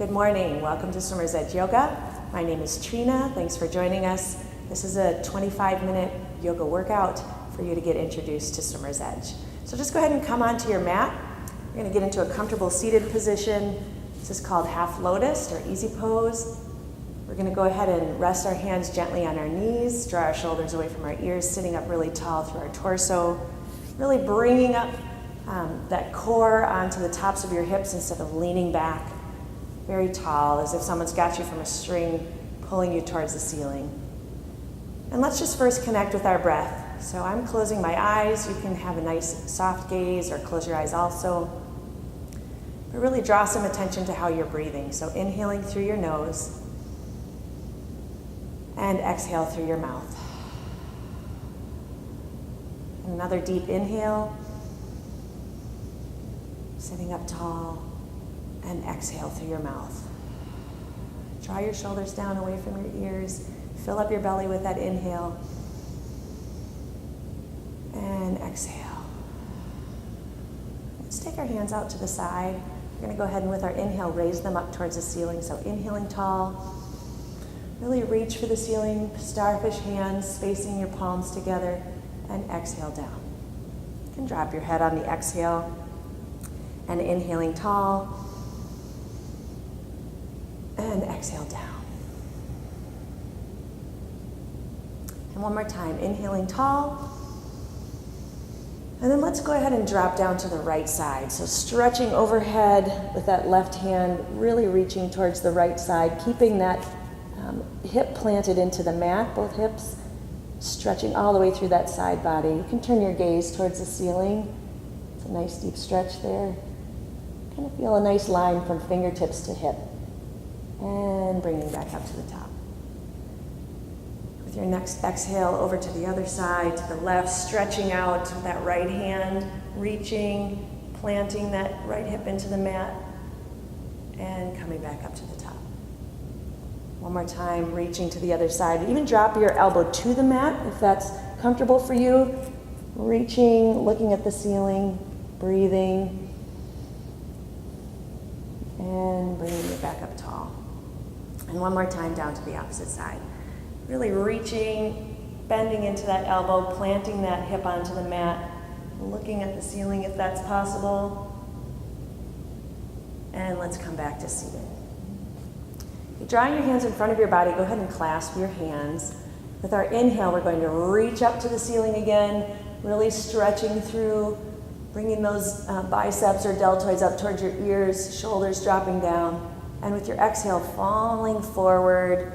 Good morning. Welcome to Swimmer's Edge Yoga. My name is Trina. Thanks for joining us. This is a 25-minute yoga workout for you to get introduced to Swimmer's Edge. So just go ahead and come onto your mat. You're going to get into a comfortable seated position. This is called half lotus or easy pose. We're going to go ahead and rest our hands gently on our knees, draw our shoulders away from our ears, sitting up really tall through our torso, really bringing up that core onto the tops of your hips instead of leaning back very tall, as if someone's got you from a string pulling you towards the ceiling. And let's just first connect with our breath. So I'm closing my eyes. You can have a nice soft gaze or close your eyes also. But really draw some attention to how you're breathing. So inhaling through your nose and exhale through your mouth. Another deep inhale, sitting up tall, and exhale through your mouth. Draw your shoulders down away from your ears. Fill up your belly with that inhale. And exhale. Let's take our hands out to the side. We're going to go ahead and with our inhale, raise them up towards the ceiling. So inhaling tall. Really reach for the ceiling, starfish hands, spacing your palms together, and exhale down. You can drop your head on the exhale. And inhaling tall, and exhale down. And one more time, inhaling tall, and then let's go ahead and drop down to the right side. So stretching overhead with that left hand, really reaching towards the right side, keeping that hip planted into the mat, both hips, stretching all the way through that side body. You can turn your gaze towards the ceiling. It's a nice deep stretch there. Kind of feel a nice line from fingertips to hip. And bringing back up to the top. With your next exhale, over to the other side, to the left, stretching out with that right hand, reaching, planting that right hip into the mat, and coming back up to the top. One more time, reaching to the other side. Even drop your elbow to the mat if that's comfortable for you. Reaching, looking at the ceiling, breathing, and bringing it back up tall. And one more time down to the opposite side. Really reaching, bending into that elbow, planting that hip onto the mat, looking at the ceiling if that's possible. And let's come back to seated. If you're drawing your hands in front of your body, go ahead and clasp your hands. With our inhale, we're going to reach up to the ceiling again, really stretching through, bringing those biceps or deltoids up towards your ears, shoulders dropping down. And with your exhale, falling forward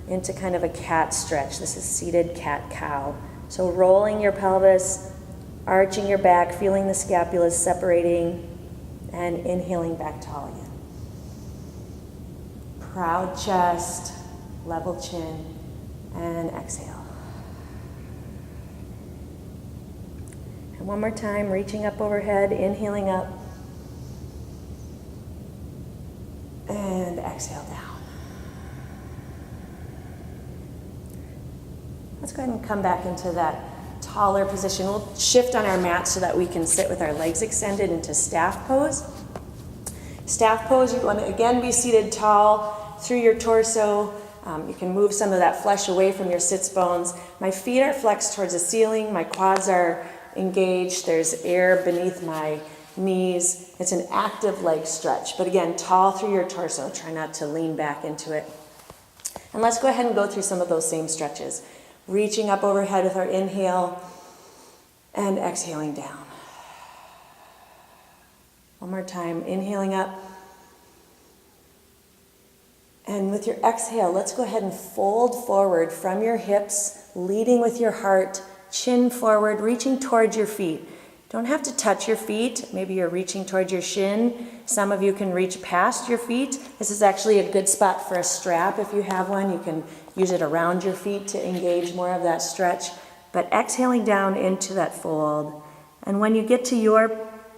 into kind of a cat stretch. This is seated cat-cow. So rolling your pelvis, arching your back, feeling the scapulas separating, and inhaling back tall again. Proud chest, level chin, and exhale. And one more time, reaching up overhead, inhaling up, and exhale down. Let's go ahead and come back into that taller position. We'll shift on our mat so that we can sit with our legs extended into staff pose. Staff pose, you want to again be seated tall through your torso. You can move some of that flesh away from your sits bones. My feet are flexed towards the ceiling. My quads are engaged. There's air beneath my knees. It's an active leg stretch, but again, tall through your torso. Try not to lean back into it. And let's go ahead and go through some of those same stretches. Reaching up overhead with our inhale and exhaling down. One more time, inhaling up. And with your exhale, let's go ahead and fold forward from your hips, leading with your heart, chin forward, reaching towards your feet. Don't have to touch your feet. Maybe you're reaching towards your shin. Some of you can reach past your feet. This is actually a good spot for a strap if you have one. You can use it around your feet to engage more of that stretch. But exhaling down into that fold. And when you get to your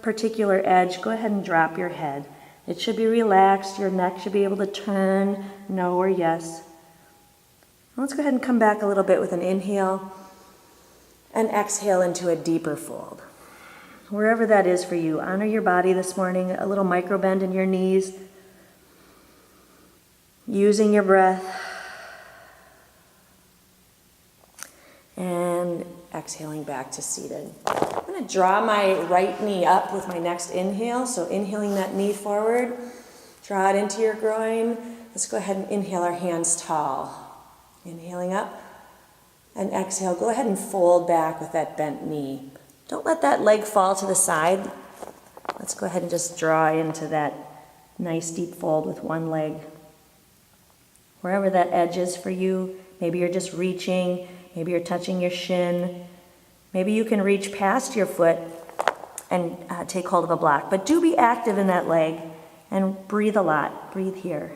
particular edge, go ahead and drop your head. It should be relaxed. Your neck should be able to turn no or yes. Let's go ahead and come back a little bit with an inhale and exhale into a deeper fold. Wherever that is for you, honor your body this morning, a little micro bend in your knees. using your breath. And exhaling back to seated. I'm going to draw my right knee up with my next inhale. So inhaling that knee forward, draw it into your groin. Let's go ahead and inhale our hands tall. Inhaling up and exhale. Go ahead and fold back with that bent knee. Don't let that leg fall to the side. Let's go ahead and just draw into that nice deep fold with one leg. Wherever that edge is for you, maybe you're just reaching. Maybe you're touching your shin. Maybe you can reach past your foot and take hold of a block. But do be active in that leg and breathe a lot. Breathe here.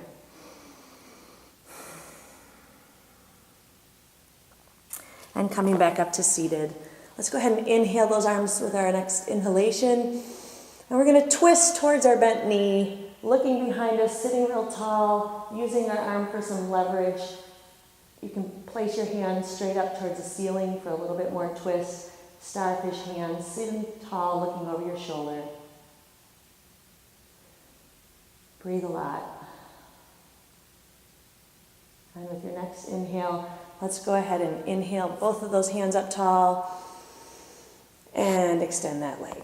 And coming back up to seated. Let's go ahead and inhale those arms with our next inhalation. And we're going to twist towards our bent knee, looking behind us, sitting real tall, using our arm for some leverage. You can place your hands straight up towards the ceiling for a little bit more twist. Starfish hands, sitting tall, looking over your shoulder. Breathe a lot. And with your next inhale, let's go ahead and inhale both of those hands up tall and extend that leg.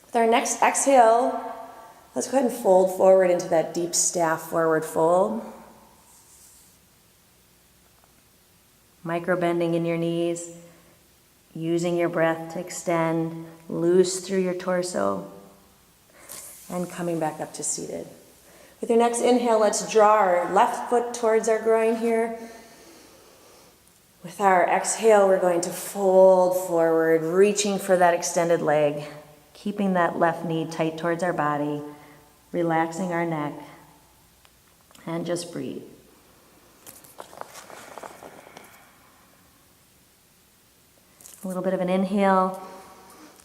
With our next exhale, let's go ahead and fold forward into that deep staff forward fold. Micro bending in your knees, using your breath to extend, loose through your torso, and coming back up to seated. With your next inhale, let's draw our left foot towards our groin here. With our exhale, we're going to fold forward, reaching for that extended leg, keeping that left knee tight towards our body, relaxing our neck, and just breathe. A little bit of an inhale,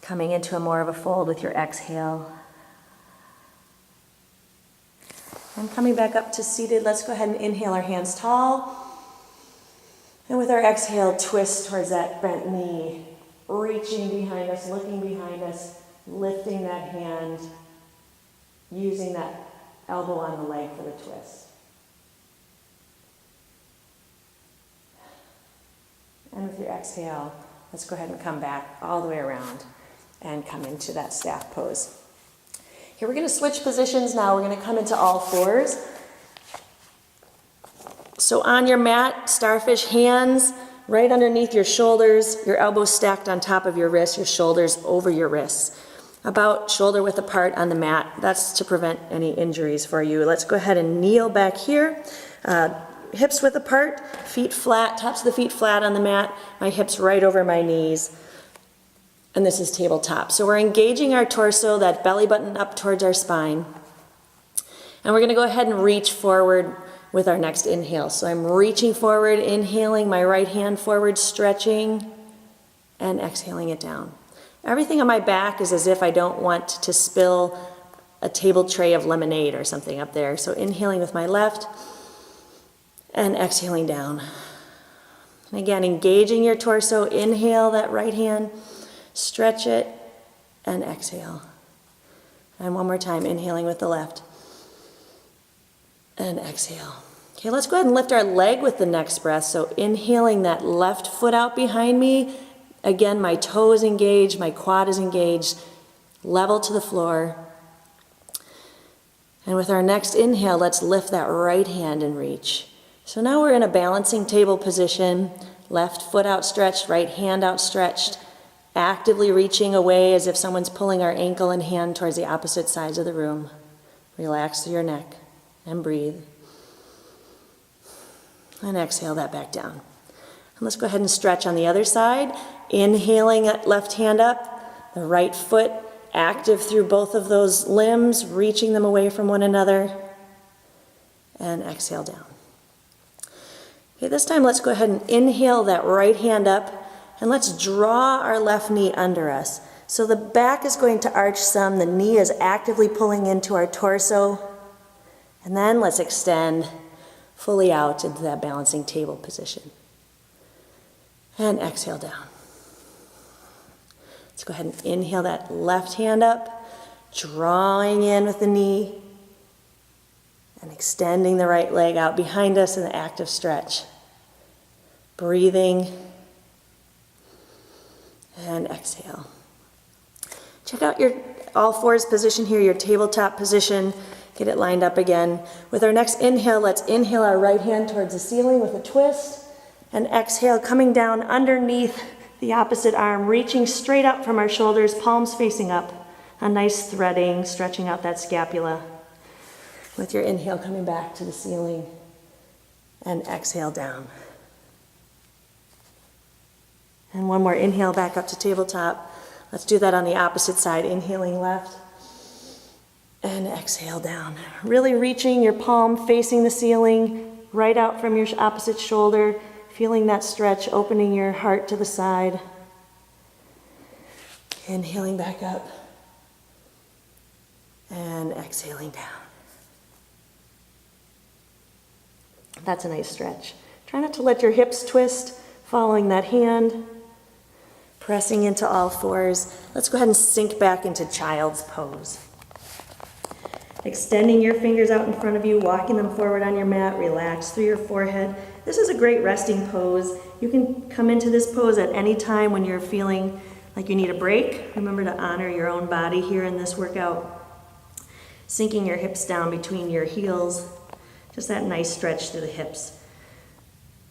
coming into a more of a fold with your exhale. And coming back up to seated, let's go ahead and inhale our hands tall. And with our exhale, twist towards that bent knee, reaching behind us, looking behind us, lifting that hand, using that elbow on the leg for the twist. And with your exhale, let's go ahead and come back all the way around and come into that staff pose. Here we're going to switch positions now. We're going to come into all fours. So on your mat, starfish hands right underneath your shoulders, your elbows stacked on top of your wrists, your shoulders over your wrists. About shoulder width apart on the mat. That's to prevent any injuries for you. Let's go ahead and kneel back here. Hips width apart, feet flat, tops of the feet flat on the mat, my hips right over my knees. And this is tabletop. So we're engaging our torso, that belly button up towards our spine. And we're going to go ahead and reach forward with our next inhale. So I'm reaching forward, inhaling my right hand forward, stretching, and exhaling it down. Everything on my back is as if I don't want to spill a table tray of lemonade or something up there. So inhaling with my left and exhaling down. And again, engaging your torso, inhale that right hand, stretch it, and exhale. And one more time, inhaling with the left. And exhale. Okay, let's go ahead and lift our leg with the next breath. So inhaling that left foot out behind me. Again, my toe is engaged, my quad is engaged, level to the floor. And with our next inhale, let's lift that right hand and reach. So now we're in a balancing table position, left foot outstretched, right hand outstretched, actively reaching away as if someone's pulling our ankle and hand towards the opposite sides of the room. Relax through your neck and breathe. And exhale that back down. And let's go ahead and stretch on the other side. Inhaling that left hand up, the right foot active through both of those limbs, reaching them away from one another. And exhale down. Okay, this time let's go ahead and inhale that right hand up, and let's draw our left knee under us. So the back is going to arch some, the knee is actively pulling into our torso, and then let's extend fully out into that balancing table position. And exhale down. Let's go ahead and inhale that left hand up, drawing in with the knee, and And extending the right leg out behind us in the active stretch. Breathing. And exhale. Check out your all fours position here, your tabletop position. Get it lined up again. With our next inhale, let's inhale our right hand towards the ceiling with a twist. And exhale, coming down underneath the opposite arm, reaching straight up from our shoulders, palms facing up. A nice threading, stretching out that scapula. With your inhale, coming back to the ceiling. And exhale down. And one more inhale back up to tabletop. Let's do that on the opposite side. Inhaling left. And exhale down. Really reaching your palm facing the ceiling, right out from your opposite shoulder. Feeling that stretch, opening your heart to the side. Inhaling back up. And exhaling down. That's a nice stretch. Try not to let your hips twist, following that hand. Pressing into all fours. Let's go ahead and sink back into child's pose. Extending your fingers out in front of you, walking them forward on your mat, relax through your forehead. This is a great resting pose. You can come into this pose at any time when you're feeling like you need a break. Remember to honor your own body here in this workout. Sinking your hips down between your heels. Just that nice stretch through the hips.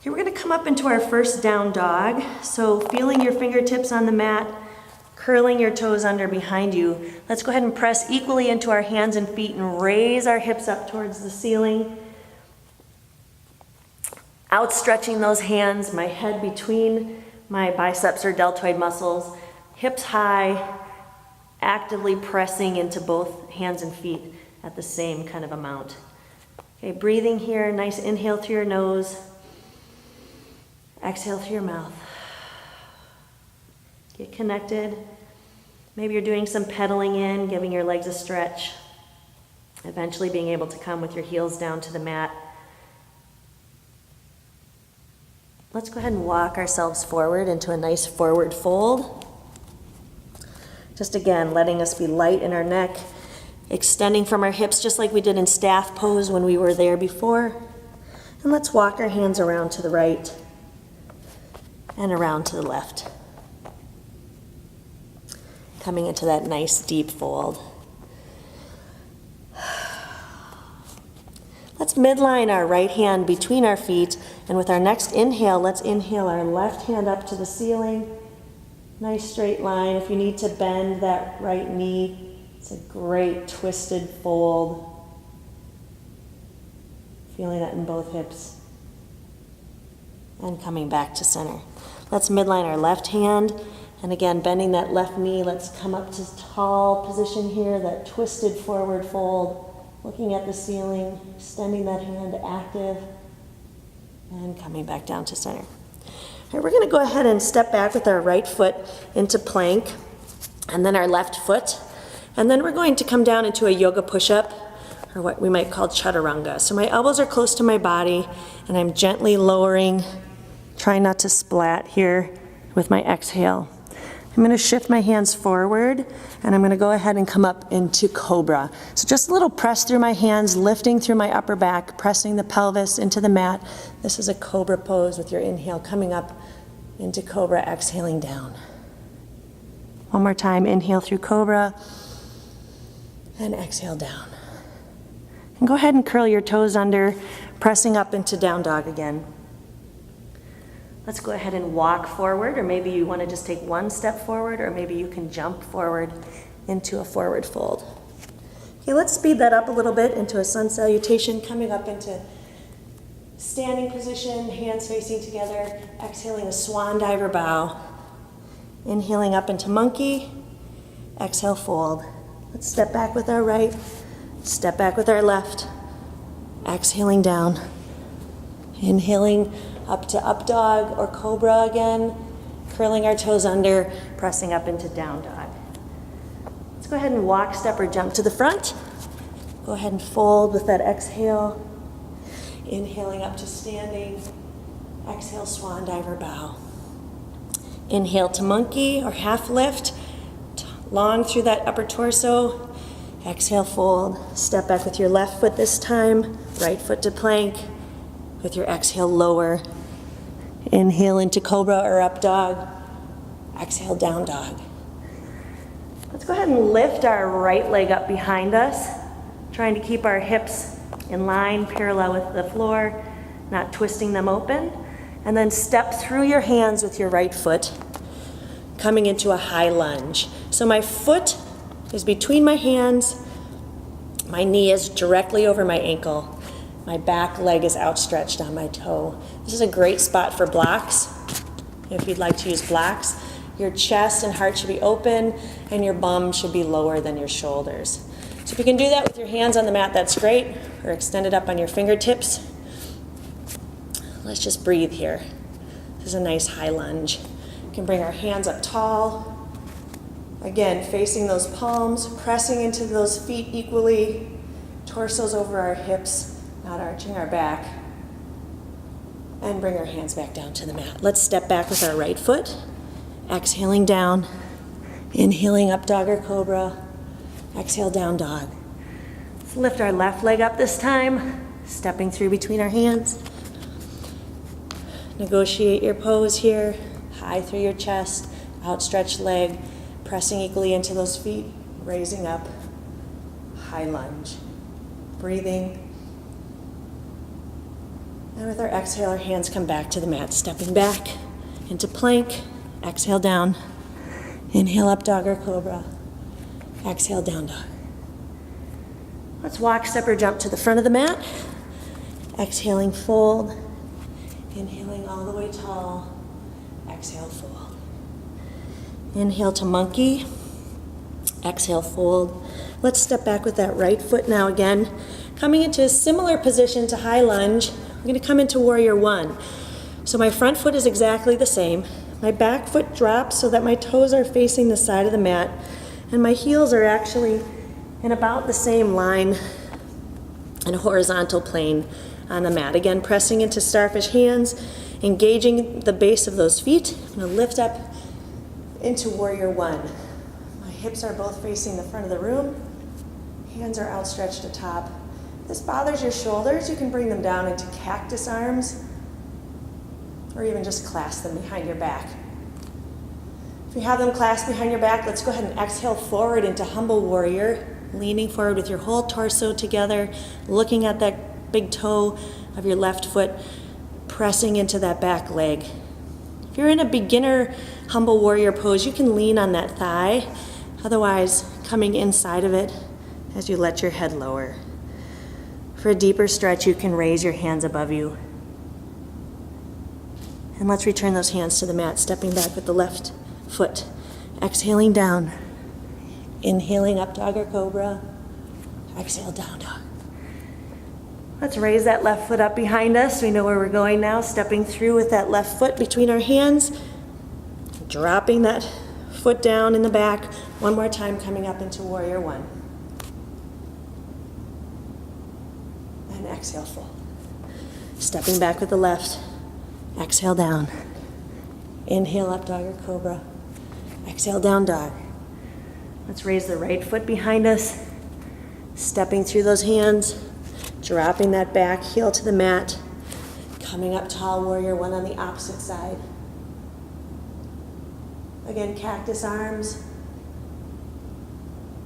Here we're going to come up into our first down dog. So feeling your fingertips on the mat, curling your toes under behind you. Let's go ahead and press equally into our hands and feet and raise our hips up towards the ceiling. Outstretching those hands, my head between my biceps or deltoid muscles, hips high, actively pressing into both hands and feet at the same kind of amount. Okay, breathing here, nice inhale through your nose, exhale through your mouth. Get connected. Maybe you're doing some pedaling in, giving your legs a stretch. Eventually being able to come with your heels down to the mat. Let's go ahead and walk ourselves forward into a nice forward fold. Just again, letting us be light in our neck, extending from our hips just like we did in staff pose when we were there before. And let's walk our hands around to the right and around to the left. Coming into that nice deep fold. Let's midline our right hand between our feet, and with our next inhale, let's inhale our left hand up to the ceiling. Nice straight line. If you need to bend that right knee, it's a great twisted fold. Feeling that in both hips. And coming back to center. Let's midline our left hand. And again, bending that left knee, let's come up to tall position here, that twisted forward fold, looking at the ceiling, extending that hand active, and coming back down to center. All right, we're going to go ahead and step back with our right foot into plank, and then our left foot, and then we're going to come down into a yoga push-up, or what we might call chaturanga. So my elbows are close to my body, and I'm gently lowering, trying not to splat here with my exhale. I'm going to shift my hands forward, and I'm going to go ahead and come up into cobra. So just a little press through my hands, lifting through my upper back, pressing the pelvis into the mat. This is a cobra pose with your inhale coming up into cobra, exhaling down. One more time, inhale through cobra, and exhale down. And go ahead and curl your toes under, pressing up into down dog again. Let's go ahead and walk forward, or maybe you want to just take one step forward, or maybe you can jump forward into a forward fold. Okay, let's speed that up a little bit into a sun salutation, coming up into standing position, hands facing together, exhaling a swan diver bow. Inhaling up into monkey, exhale fold. Let's step back with our right, step back with our left, exhaling down. Inhaling up to up dog or cobra again, curling our toes under, pressing up into down dog. Let's go ahead and walk, step, or jump to the front. Go ahead and fold with that exhale. Inhaling up to standing. Exhale, swan diver bow. Inhale to monkey or half lift, long through that upper torso. Exhale, fold. Step back with your left foot this time. right foot to plank. With your exhale, lower. Inhale into cobra or up dog. Exhale, down dog. Let's go ahead and lift our right leg up behind us, trying to keep our hips in line, parallel with the floor, not twisting them open. And then step through your hands with your right foot, coming into a high lunge. So my foot is between my hands, my knee is directly over my ankle, my back leg is outstretched on my toe. This is a great spot for blocks, if you'd like to use blocks. Your chest and heart should be open, and your bum should be lower than your shoulders. So if you can do that with your hands on the mat, that's great, or extend it up on your fingertips. Let's just breathe here. This is a nice high lunge. We can bring our hands up tall. Again, facing those palms, pressing into those feet equally, torsos over our hips, not arching our back. And bring our hands back down to the mat. Let's step back with our right foot. Exhaling down, inhaling up dog or cobra, exhale down dog. Let's lift our left leg up this time, stepping through between our hands. Negotiate your pose here, high through your chest, outstretched leg, pressing equally into those feet, raising up, high lunge. Breathing. And with our exhale, our hands come back to the mat, stepping back into plank. Exhale down, inhale up dog or cobra, exhale down dog. Let's walk, step, or jump to the front of the mat. Exhaling, fold, inhaling all the way tall, exhale, fold. Inhale to monkey, exhale, fold. Let's step back with that right foot now again. Coming into a similar position to high lunge, we're going to come into warrior one. So my front foot is exactly the same. My back foot drops so that my toes are facing the side of the mat, and my heels are actually in about the same line in a horizontal plane on the mat. Again, pressing into starfish hands, engaging the base of those feet. I'm going to lift up into warrior one. My hips are both facing the front of the room. Hands are outstretched atop. If this bothers your shoulders, you can bring them down into cactus arms, or even just clasp them behind your back. If you have them clasped behind your back, let's go ahead and exhale forward into humble warrior, leaning forward with your whole torso together, looking at that big toe of your left foot, pressing into that back leg. If you're in a beginner humble warrior pose, you can lean on that thigh, otherwise coming inside of it as you let your head lower. For a deeper stretch, you can raise your hands above you. And let's return those hands to the mat, stepping back with the left foot. Exhaling down. Inhaling up dog or cobra. Exhale down dog. Let's raise that left foot up behind us. We know where we're going now. Stepping through with that left foot between our hands. Dropping that foot down in the back. One more time, coming up into warrior one. And exhale, fold. Stepping back with the left. Exhale down. Inhale up dog or cobra. Exhale down dog. Let's raise the right foot behind us. Stepping through those hands. Dropping that back heel to the mat. Coming up tall warrior one on the opposite side. Again, cactus arms.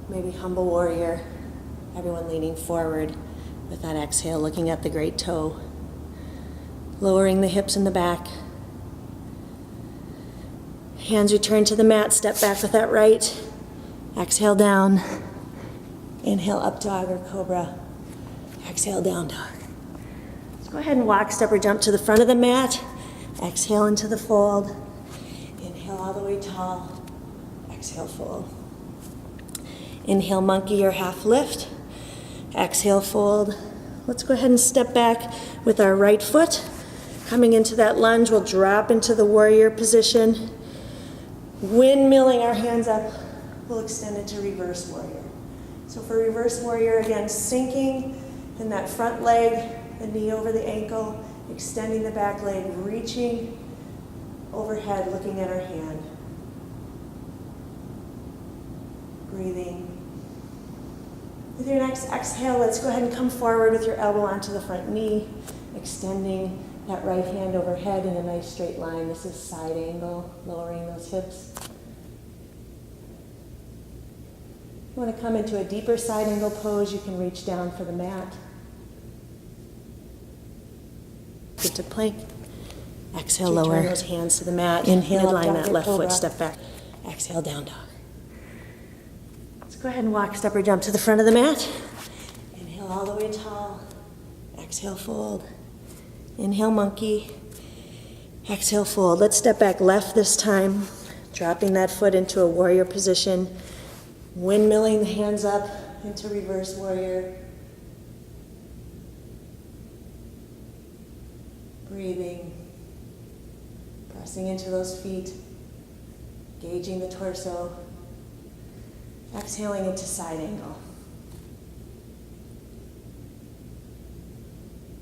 Maybe humble warrior. Everyone leaning forward with that exhale, looking at the great toe. Lowering the hips in the back. Hands return to the mat, step back with that right. Exhale down. Inhale up dog or cobra. Exhale down dog. Let's go ahead and walk, step, or jump to the front of the mat. Exhale into the fold. Inhale all the way tall. Exhale fold. Inhale monkey or half lift. Exhale fold. Let's go ahead and step back with our right foot. Coming into that lunge, we'll drop into the warrior position. Windmilling our hands up, we'll extend into reverse warrior. So for reverse warrior, again, sinking in that front leg, the knee over the ankle, extending the back leg, reaching overhead, looking at our hand. With your next exhale, let's go ahead and come forward with your elbow onto the front knee, extending that right hand overhead in a nice straight line. This is side angle, lowering those hips. You want to come into a deeper side angle pose, you can reach down for the mat. Get to plank. Exhale, lower those hands to the mat. Inhale, midline that left foot, step back. Exhale, down dog. Let's go ahead and walk, step or jump to the front of the mat. Inhale all the way tall. Exhale, fold. Inhale, monkey. Exhale, fold. Let's step back left this time, dropping that foot into a warrior position, windmilling the hands up into reverse warrior. Breathing, pressing into those feet, gauging the torso, exhaling into side angle.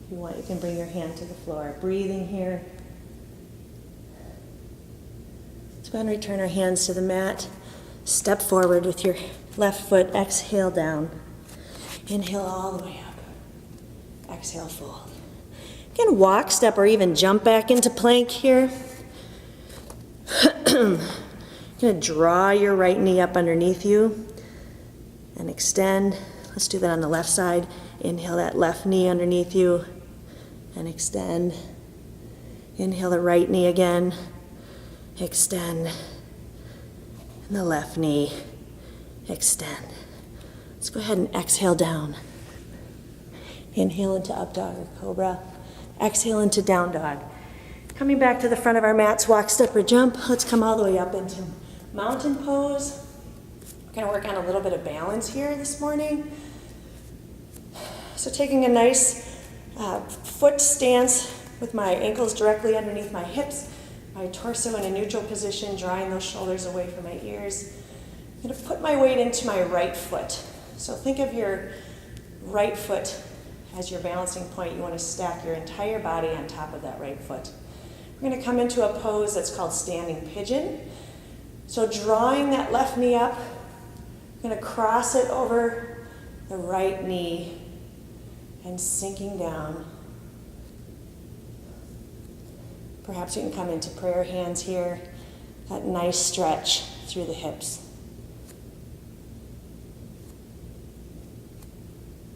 If you want, you can bring your hand to the floor. Breathing here. Let's go ahead and return our hands to the mat. Step forward with your left foot, exhale down. Inhale all the way up. Exhale, fold. You can walk, step, or even jump back into plank here. You're going to draw your right knee up underneath you and extend. Let's do that on the left side. Inhale that left knee underneath you and extend. Inhale the right knee again. Extend. And the left knee. Extend. Let's go ahead and exhale down. Inhale into up dog or cobra. Exhale into down dog. Coming back to the front of our mats, walk, step, or jump. Let's come all the way up into mountain pose. We're going to work on a little bit of balance here this morning. So taking a nice foot stance with my ankles directly underneath my hips, my torso in a neutral position, drawing those shoulders away from my ears. I'm going to put my weight into my right foot. So think of your right foot as your balancing point. You want to stack your entire body on top of that right foot. We're going to come into a pose that's called standing pigeon. So drawing that left knee up, I'm going to cross it over the right knee and sinking down. Perhaps you can come into prayer hands here, that nice stretch through the hips.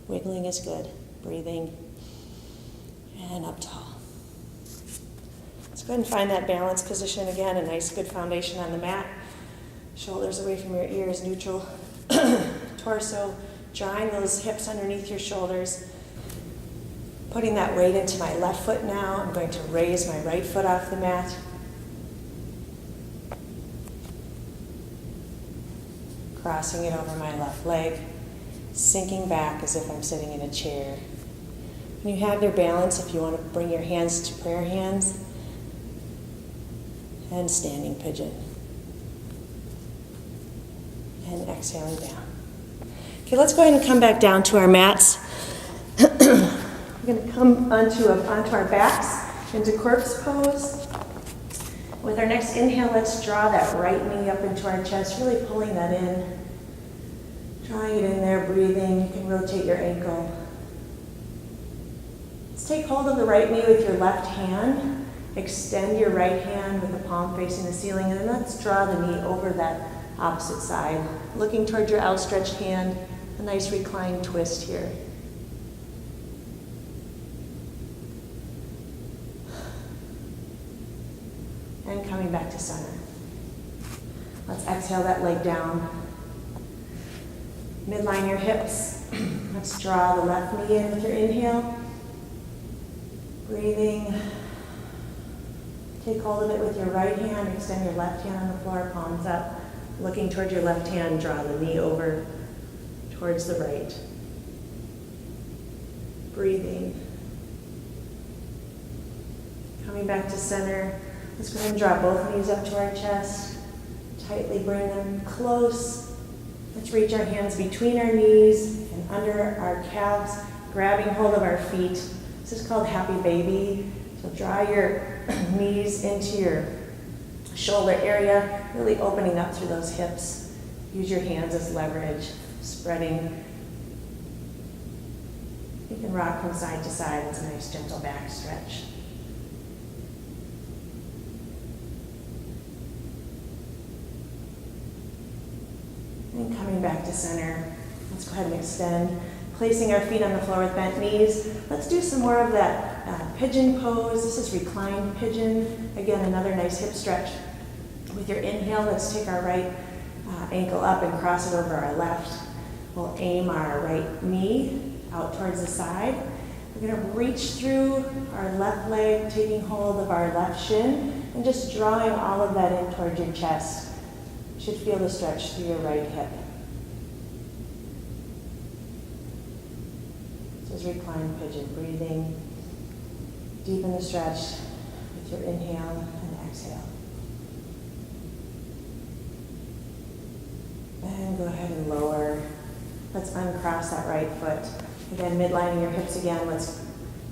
Wiggling is good. Breathing, and up tall. Let's go ahead and find that balanced position again, a nice good foundation on the mat. Shoulders away from your ears, neutral. Torso, drawing those hips underneath your shoulders. Putting that weight into my left foot now. I'm going to raise my right foot off the mat. Crossing it over my left leg. Sinking back as if I'm sitting in a chair. When you have your balance, if you want to bring your hands to prayer hands, and standing pigeon. And exhaling down. Okay, let's go ahead and come back down to our mats. We're going to come onto our backs into corpse pose. With our next inhale, let's draw that right knee up into our chest, really pulling that in. Drawing it in there, breathing. You can rotate your ankle. Let's take hold of the right knee with your left hand. Extend your right hand with the palm facing the ceiling, and then let's draw the knee over that opposite side. Looking towards your outstretched hand, a nice reclined twist here. And coming back to center. Let's exhale that leg down. Midline your hips. Let's draw the left knee in with your inhale. Breathing. Take hold of it with your right hand. Extend your left hand on the floor, palms up. Looking towards your left hand, draw the knee over towards the right. Breathing. Coming back to center. Let's go ahead and draw both knees up to our chest. Tightly bring them close. Let's reach our hands between our knees and under our calves, grabbing hold of our feet. This is called happy baby. So draw your knees into your shoulder area, really opening up through those hips. Use your hands as leverage, spreading You can rock from side to side. It's a nice gentle back stretch. And coming back to center, let's go ahead and extend. Placing our feet on the floor with bent knees. Let's do some more of that pigeon pose. This is reclined pigeon. Again, another nice hip stretch. With your inhale, let's take our right ankle up and cross it over our left. We'll aim our right knee out towards the side. We're going to reach through our left leg, taking hold of our left shin, and just drawing all of that in towards your chest. You should feel the stretch through your right hip. This is reclined pigeon. Breathing deep in the stretch with your inhale and exhale. And go ahead and lower. Let's uncross that right foot. Again, midlining your hips again. Let's,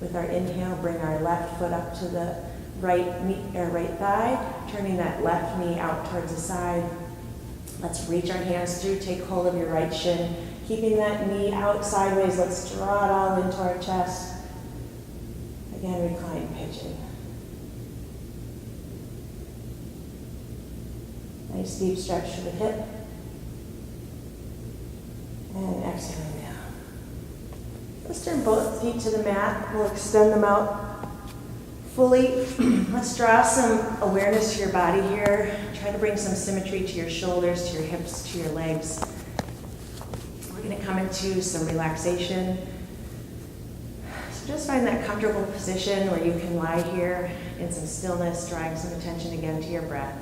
with our inhale, bring our left foot up to the right knee, or right thigh, turning that left knee out towards the side. Let's reach our hands through, take hold of your right shin. Keeping that knee out sideways, let's draw it all into our chest. Again, reclined pigeon. Nice deep stretch to the hip. And exhaling down. Let's turn both feet to the mat. We'll extend them out fully. Let's draw some awareness to your body here. Try to bring some symmetry to your shoulders, to your hips, to your legs. We're going to come into some relaxation. So just find that comfortable position where you can lie here in some stillness, drawing some attention again to your breath.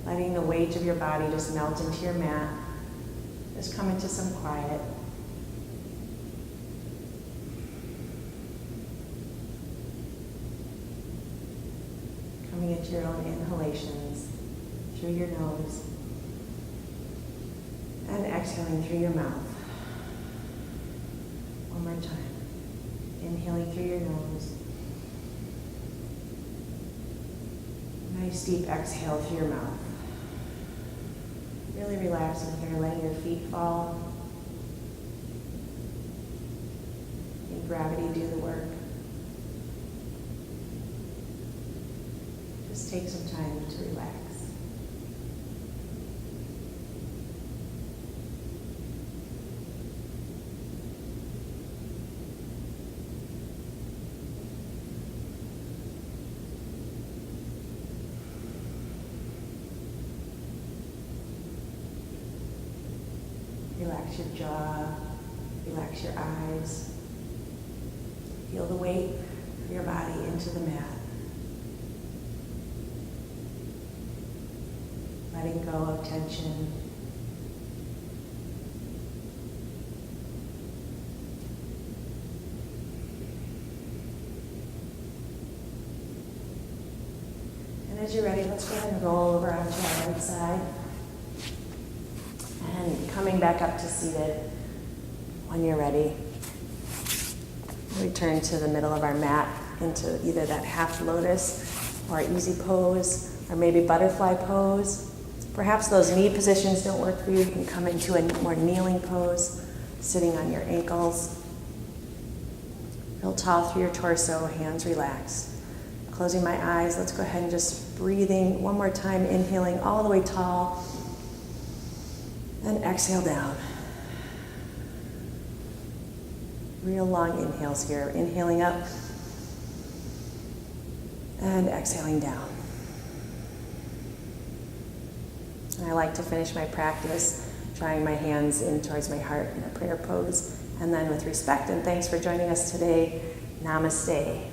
Letting the weight of your body just melt into your mat. Just come into some quiet. Coming into your own inhalations through your nose and exhaling through your mouth. One more time. Inhaling through your nose. Nice deep exhale through your mouth. Really relaxing here, letting your feet fall. Letting gravity do the work. Just take some time to relax. Relax your jaw, relax your eyes. Feel the weight of your body into the mat. Letting go of tension. And as you're ready, let's go ahead and roll over onto our right side. And coming back up to seated when you're ready. Return to the middle of our mat into either that half lotus or easy pose or maybe butterfly pose. Perhaps those knee positions don't work for you. You can come into a more kneeling pose, sitting on your ankles. Real tall through your torso, hands relaxed. Closing my eyes, let's go ahead and just breathing one more time, inhaling all the way tall. And exhale down. Real long inhales here. Inhaling up and exhaling down. And I like to finish my practice drawing my hands in towards my heart in a prayer pose. And then with respect and thanks for joining us today, namaste.